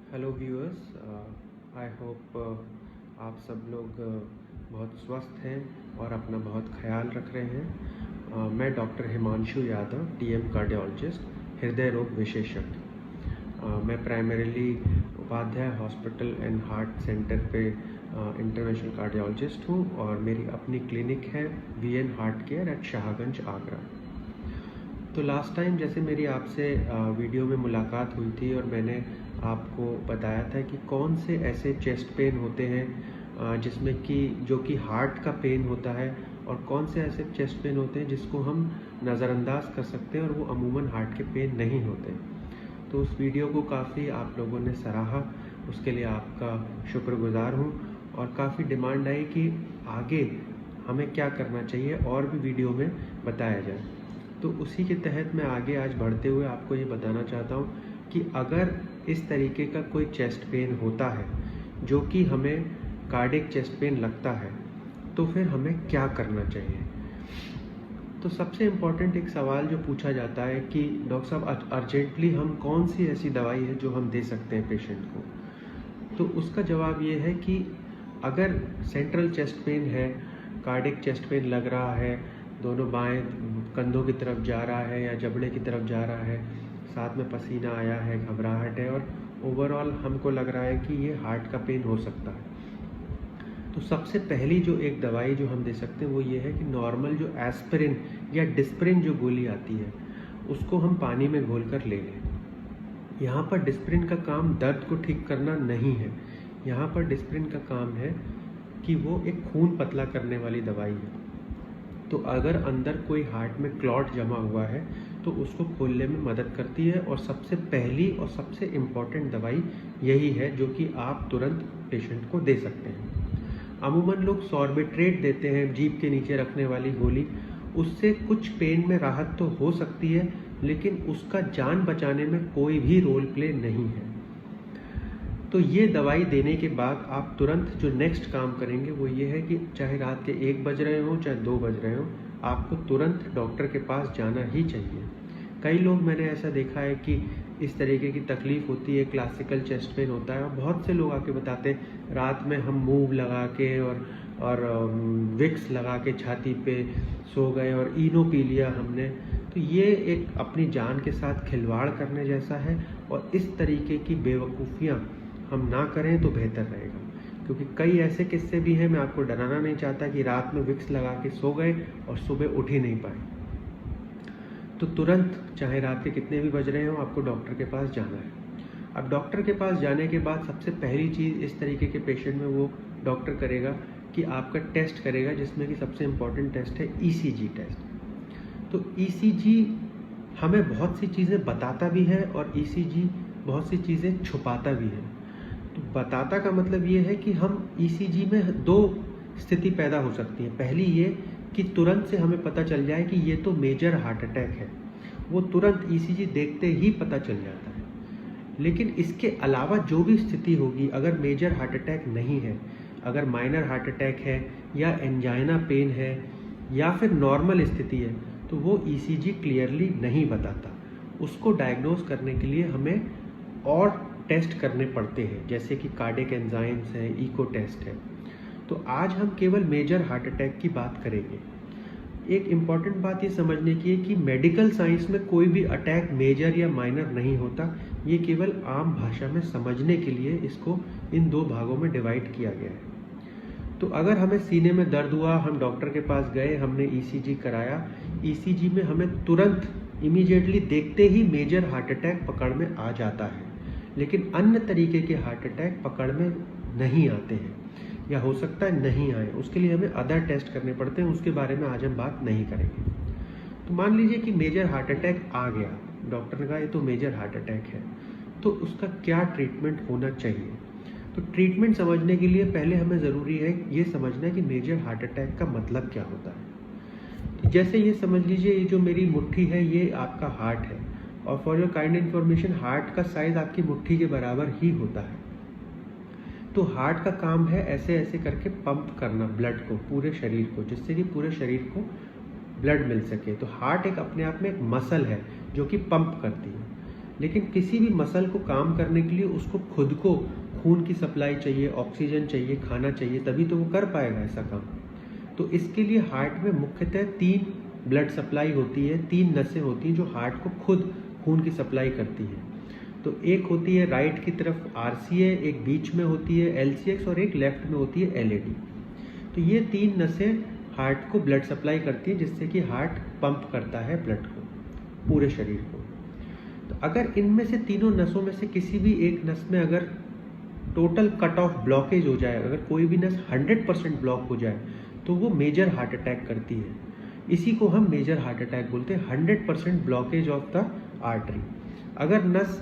Hello viewers, I hope आप सब लोग बहुत स्वस्थ हैं और अपना बहुत ख्याल रख रहे हैं। मैं doctor Himanshu Yadav, TM cardiologist, हृदय रोग विशेषज्ञ। मैं primarily Upadhyay hospital and heart centre पे इंटरवेंशनल कार्डियोलॉजिस्ट हूँ और मेरी अपनी क्लिनिक है VN heart care at Shahganj, Agra. तो लास्ट टाइम जैसे मेरी आपसे वीडियो में मुलाकात हुई थी और मैंने आपको बताया था कि कौन से ऐसे चेस्ट पेन होते हैं जिसमें कि जो कि हार्ट का पेन होता है, और कौन से ऐसे चेस्ट पेन होते हैं जिसको हम नज़रअंदाज कर सकते हैं और वो अमूमन हार्ट के पेन नहीं होते। तो उस वीडियो को काफ़ी आप लोगों ने सराहा, उसके लिए आपका शुक्रगुजार हूँ। और काफ़ी डिमांड आई कि आगे हमें क्या करना चाहिए और भी वीडियो में बताया जाए। तो उसी के तहत मैं आगे आज बढ़ते हुए आपको ये बताना चाहता हूँ कि अगर इस तरीके का कोई चेस्ट पेन होता है जो कि हमें कार्डियक चेस्ट पेन लगता है, तो फिर हमें क्या करना चाहिए। तो सबसे इम्पॉर्टेंट एक सवाल जो पूछा जाता है कि डॉक्टर साहब अर्जेंटली हम कौन सी ऐसी दवाई है जो हम दे सकते हैं पेशेंट को। तो उसका जवाब ये है कि अगर सेंट्रल चेस्ट पेन है, कार्डियक चेस्ट पेन लग रहा है, दोनों बाएं कंधों की तरफ जा रहा है या जबड़े की तरफ जा रहा है, साथ में पसीना आया है, घबराहट है और ओवरऑल हमको लग रहा है कि ये हार्ट का पेन हो सकता है, तो सबसे पहली जो एक दवाई जो हम दे सकते हैं वो ये है कि नॉर्मल जो एस्पिरिन या डिस्प्रिन जो गोली आती है उसको हम पानी में घोल कर ले लें। यहाँ पर डिस्प्रिन का काम दर्द को ठीक करना नहीं है, यहाँ पर डिस्प्रिन का काम है कि वो एक खून पतला करने वाली दवाई है। तो अगर अंदर कोई हार्ट में क्लॉट जमा हुआ है तो उसको खोलने में मदद करती है, और सबसे पहली और सबसे इम्पॉर्टेंट दवाई यही है जो कि आप तुरंत पेशेंट को दे सकते हैं। अमूमन लोग सॉर्बिट्रेट देते हैं, जीभ के नीचे रखने वाली गोली, उससे कुछ पेन में राहत तो हो सकती है लेकिन उसका जान बचाने में कोई भी रोल प्ले नहीं है। तो ये दवाई देने के बाद आप तुरंत जो नेक्स्ट काम करेंगे वो ये है कि चाहे रात के 1 बज रहे हो चाहे 2 बज रहे हो, आपको तुरंत डॉक्टर के पास जाना ही चाहिए। कई लोग मैंने ऐसा देखा है कि इस तरीके की तकलीफ होती है, क्लासिकल चेस्ट पेन होता है और बहुत से लोग आके बताते हैं रात में हम मूव लगा के और विक्स लगा के छाती पे सो गए और इनो पी लिया हमने। तो ये एक अपनी जान के साथ खिलवाड़ करने जैसा है, और इस तरीके की बेवकूफ़ियाँ हम ना करें तो बेहतर रहेगा, क्योंकि कई ऐसे किस्से भी हैं। मैं आपको डराना नहीं चाहता कि रात में विक्स लगा के सो गए और सुबह उठ ही नहीं पाए। तो तुरंत चाहे रात के कितने भी बज रहे हो आपको डॉक्टर के पास जाना है। अब डॉक्टर के पास जाने के बाद सबसे पहली चीज़ इस तरीके के पेशेंट में वो डॉक्टर करेगा कि आपका टेस्ट करेगा, जिसमें कि सबसे इम्पॉर्टेंट टेस्ट है ईसीजी टेस्ट। तो ईसीजी हमें बहुत सी चीज़ें बताता भी है और ईसीजी बहुत सी चीज़ें छुपाता भी है। तो बताता का मतलब ये है कि हम ईसीजी में 2 स्थिति पैदा हो सकती है। पहली ये कि तुरंत से हमें पता चल जाए कि ये तो मेजर हार्ट अटैक है, वो तुरंत ईसीजी देखते ही पता चल जाता है। लेकिन इसके अलावा जो भी स्थिति होगी, अगर मेजर हार्ट अटैक नहीं है, अगर माइनर हार्ट अटैक है या एंजाइना पेन है या फिर नॉर्मल स्थिति है, तो वो ईसीजी क्लियरली नहीं बताता। उसको डायग्नोज करने के लिए हमें और टेस्ट करने पड़ते हैं, जैसे कि कार्डियक एंजाइम्स हैं, इको टेस्ट है। तो आज हम केवल मेजर हार्ट अटैक की बात करेंगे। एक इम्पॉर्टेंट बात ये समझने की है कि मेडिकल साइंस में कोई भी अटैक मेजर या माइनर नहीं होता, ये केवल आम भाषा में समझने के लिए इसको इन 2 भागों में डिवाइड किया गया है। तो अगर हमें सीने में दर्द हुआ, हम डॉक्टर के पास गए, हमने ईसीजी कराया, ईसीजी में हमें तुरंत इमीडिएटली देखते ही मेजर हार्ट अटैक पकड़ में आ जाता है, लेकिन अन्य तरीके के हार्ट अटैक पकड़ में नहीं आते हैं या हो सकता है नहीं आए। उसके लिए हमें अदर टेस्ट करने पड़ते हैं, उसके बारे में आज हम बात नहीं करेंगे। तो मान लीजिए कि मेजर हार्ट अटैक आ गया, डॉक्टर ने कहा ये तो मेजर हार्ट अटैक है, तो उसका क्या ट्रीटमेंट होना चाहिए। तो ट्रीटमेंट समझने के लिए पहले हमें ज़रूरी है ये समझना कि मेजर हार्ट अटैक का मतलब क्या होता है। तो जैसे ये समझ लीजिए, ये जो मेरी मुट्ठी है ये आपका हार्ट है, और for your kind information heart का साइज आपकी मुट्ठी के बराबर ही होता है। तो हार्ट का काम है ऐसे ऐसे करके पंप करना ब्लड को, पूरे शरीर को, जिससे कि पूरे शरीर को ब्लड मिल सके। तो हार्ट एक अपने आप में एक मसल है जो कि पंप करती है। लेकिन किसी भी मसल को काम करने के लिए उसको खुद को खून की सप्लाई चाहिए, ऑक्सीजन चाहिए, खाना चाहिए, तभी तो वो कर पाएगा ऐसा काम। तो इसके लिए हार्ट में मुख्यतः 3 ब्लड सप्लाई होती है, 3 नसें होती हैं जो हार्ट को खुद खून की सप्लाई करती हैं। तो एक होती है राइट की तरफ RCA, एक बीच में होती है LCX और एक लेफ्ट में होती है LAD। तो ये 3 नसें हार्ट को ब्लड सप्लाई करती है, जिससे कि हार्ट पंप करता है ब्लड को पूरे शरीर को। तो अगर इनमें से तीनों नसों में से किसी भी एक नस में अगर टोटल कट ऑफ ब्लॉकेज हो जाए, अगर कोई भी नस 100% ब्लॉक हो जाए, तो वो मेजर हार्ट अटैक करती है। इसी को हम मेजर हार्ट अटैक बोलते हैं, 100% ब्लॉकेज ऑफ द आर्टरी। अगर नस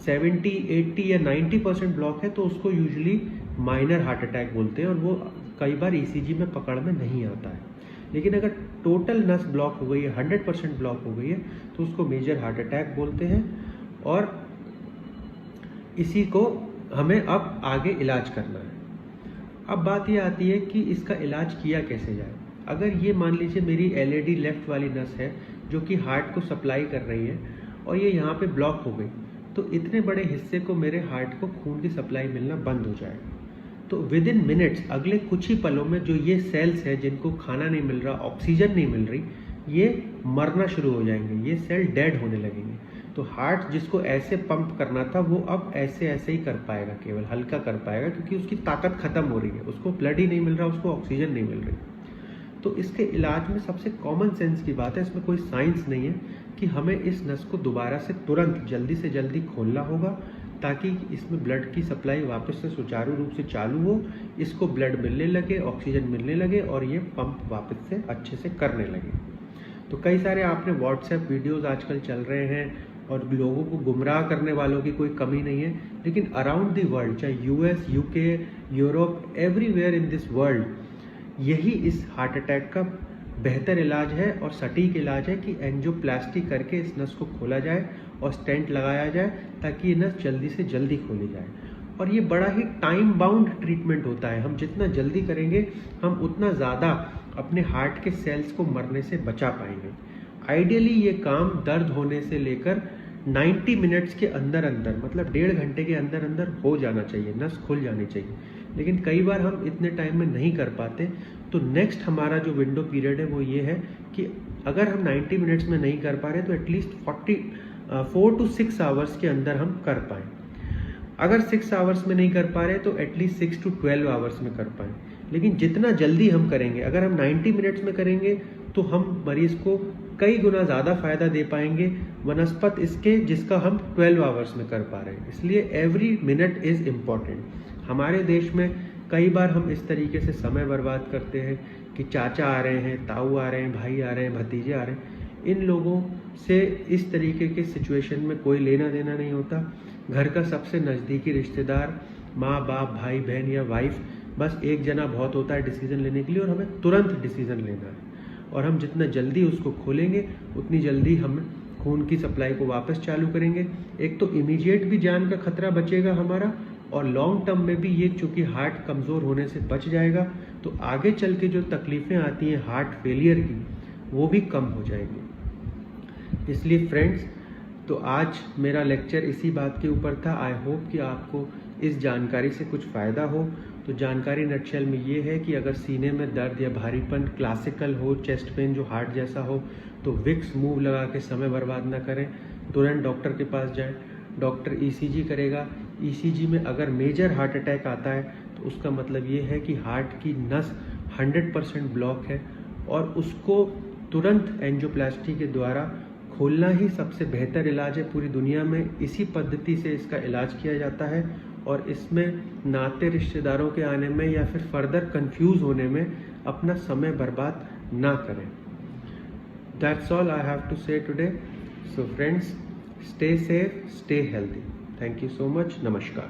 70, 80 या 90% ब्लॉक है तो उसको यूजुअली माइनर हार्ट अटैक बोलते हैं और वो कई बार ECG में पकड़ में नहीं आता है। लेकिन अगर टोटल नस ब्लॉक हो गई है, 100% ब्लॉक हो गई है, तो उसको मेजर हार्ट अटैक बोलते हैं। और इसी को हमें अब आगे इलाज करना है। अब बात ये आती है कि इसका इलाज किया कैसे जाए। अगर ये मान लीजिए मेरी LAD लेफ्ट वाली नस है जो कि हार्ट को सप्लाई कर रही है और ये यहाँ पे ब्लॉक हो गई, तो इतने बड़े हिस्से को मेरे हार्ट को खून की सप्लाई मिलना बंद हो जाएगा। तो विद इन मिनट्स, अगले कुछ ही पलों में जो ये सेल्स है जिनको खाना नहीं मिल रहा, ऑक्सीजन नहीं मिल रही, ये मरना शुरू हो जाएंगे, ये सेल डेड होने लगेंगे। तो हार्ट जिसको ऐसे पंप करना था वो अब ऐसे ऐसे ही कर पाएगा, केवल हल्का कर पाएगा, क्योंकि उसकी ताकत खत्म हो रही है, उसको ब्लड ही नहीं मिल रहा, उसको ऑक्सीजन नहीं मिल रही। तो इसके इलाज में सबसे कॉमन सेंस की बात है, इसमें कोई साइंस नहीं है, कि हमें इस नस को दोबारा से तुरंत जल्दी से जल्दी खोलना होगा ताकि इसमें ब्लड की सप्लाई वापस से सुचारू रूप से चालू हो, इसको ब्लड मिलने लगे, ऑक्सीजन मिलने लगे और ये पंप वापस से अच्छे से करने लगे। तो कई सारे आपने व्हाट्सएप वीडियोस आजकल चल रहे हैं और लोगों को गुमराह करने वालों की कोई कमी नहीं है, लेकिन अराउंड द वर्ल्ड, चाहे US, UK, Europe, everywhere in this world यही इस हार्ट अटैक का बेहतर इलाज है और सटीक इलाज है कि एंजियोप्लास्टी करके इस नस को खोला जाए और स्टेंट लगाया जाए ताकि ये नस जल्दी से जल्दी खोली जाए। और ये बड़ा ही टाइम बाउंड ट्रीटमेंट होता है, हम जितना जल्दी करेंगे हम उतना ज़्यादा अपने हार्ट के सेल्स को मरने से बचा पाएंगे। आइडियली ये काम दर्द होने से लेकर 90 मिनट्स के अंदर अंदर, मतलब 1.5 घंटे के अंदर अंदर हो जाना चाहिए, नस खुल जानी चाहिए। लेकिन कई बार हम इतने टाइम में नहीं कर पाते, तो नेक्स्ट हमारा जो विंडो पीरियड है वो ये है कि अगर हम 90 मिनट्स में नहीं कर पा रहे तो एटलीस्ट 4 to 6 आवर्स के अंदर हम कर पाएँ। अगर 6 आवर्स में नहीं कर पा रहे तो एटलीस्ट 6 to 12 आवर्स में कर पाएँ। लेकिन जितना जल्दी हम करेंगे, अगर हम 90 मिनट्स में करेंगे तो हम मरीज को कई गुना ज़्यादा फायदा दे पाएंगे वनस्पत इसके जिसका हम 12 आवर्स में कर पा रहे हैं। इसलिए एवरी मिनट इज़ इम्पॉर्टेंट। हमारे देश में कई बार हम इस तरीके से समय बर्बाद करते हैं कि चाचा आ रहे हैं, ताऊ आ रहे हैं, भाई आ रहे हैं, भतीजे आ रहे हैं। इन लोगों से इस तरीके के सिचुएशन में कोई लेना देना नहीं होता। घर का सबसे नज़दीकी रिश्तेदार, माँ बाप, भाई बहन या वाइफ, बस एक जना बहुत होता है डिसीज़न लेने के लिए और हमें तुरंत डिसीज़न लेना है। और हम जितना जल्दी उसको खोलेंगे उतनी जल्दी हम खून की सप्लाई को वापस चालू करेंगे। एक तो इमीडिएट भी जान का खतरा बचेगा हमारा, और लॉन्ग टर्म में भी ये चूँकि हार्ट कमज़ोर होने से बच जाएगा तो आगे चल के जो तकलीफ़ें आती हैं हार्ट फेलियर की वो भी कम हो जाएगी। इसलिए फ्रेंड्स, तो आज मेरा लेक्चर इसी बात के ऊपर था। आई होप कि आपको इस जानकारी से कुछ फ़ायदा हो। तो जानकारी नटशेल में ये है कि अगर सीने में दर्द या भारीपन क्लासिकल हो, चेस्ट पेन जो हार्ट जैसा हो, तो विक्स मूव लगा के समय बर्बाद ना करें, तुरंत डॉक्टर के पास जाएं। डॉक्टर ECG करेगा। ECG में अगर मेजर हार्ट अटैक आता है तो उसका मतलब ये है कि हार्ट की नस 100% ब्लॉक है और उसको तुरंत एंजियोप्लास्टी के द्वारा खोलना ही सबसे बेहतर इलाज है पूरी दुनिया में। इसी पद्धति से इसका इलाज किया जाता है और इसमें नाते रिश्तेदारों के आने में या फिर फर्दर कंफ्यूज होने में अपना समय बर्बाद ना करें। That's all I have to say today. So friends, stay safe, stay healthy. Thank you so much. Namaskar.